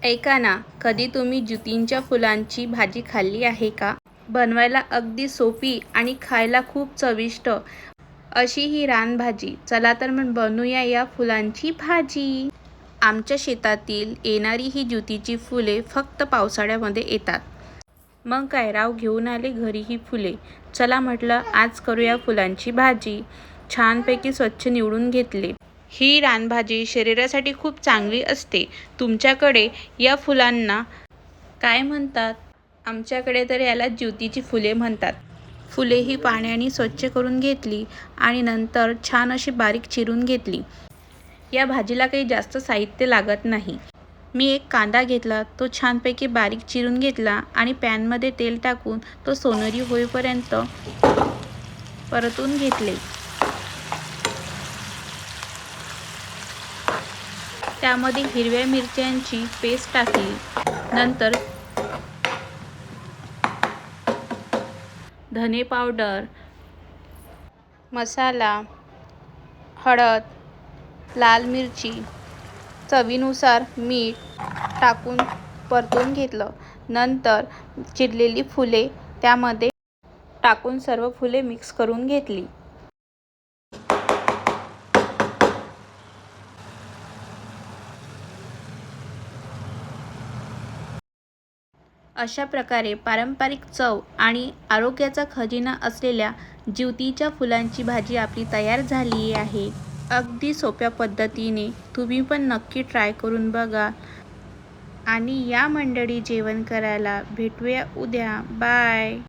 ऐका ना, कधी तुम्ही ज्युतींच्या फुलांची भाजी खाल्ली आहे का? बनवायला अगदी सोपी आणि खायला खूप चविष्ट अशी ही रानभाजी. चला तर मग बनवूया या फुलांची भाजी. आमच्या शेतातील येणारी ही ज्युतीची फुले फक्त पावसाळ्यामध्ये येतात. मग काय राव घेऊन आले घरी ही फुले. चला म्हटलं आज करूया फुलांची भाजी. छानपैकी स्वच्छ निवडून घेतले. ही रानभाजी शरीरासाठी खूप चांगली असते. तुमच्याकडे या फुलांना काय म्हणतात? आमच्याकडे तर याला ज्युतीची फुले म्हणतात. फुले ही पाण्याने स्वच्छ करून घेतली आणि नंतर छान अशी बारीक चिरून घेतली. या भाजीला काही जास्त साहित्य लागत नाही. मी एक कांदा घेतला, तो छानपैकी बारीक चिरून घेतला आणि पॅनमध्ये तेल टाकून तो सोनेरी होईपर्यंत परतून घेतले. त्यामध्ये हिरव्या मिरच्यांची पेस्ट टाकली. नंतर धने पावडर, मसाला, हळद, लाल मिरची, चवीनुसार मीठ टाकून परतून घेतलं. नंतर चिरलेली फुले त्यामध्ये टाकून सर्व फुले मिक्स करून घेतली. अशा प्रकारे पारंपरिक चव आणि आरोग्याचा खजिना असलेल्या ज्युतीच्या फुलांची भाजी आपली तयार झाली आहे. अगदी सोप्या पद्धतीने तुम्ही पण नक्की ट्राय करून बघा. आणि या मंडळी जेवण करायला भेटूया उद्या. बाय.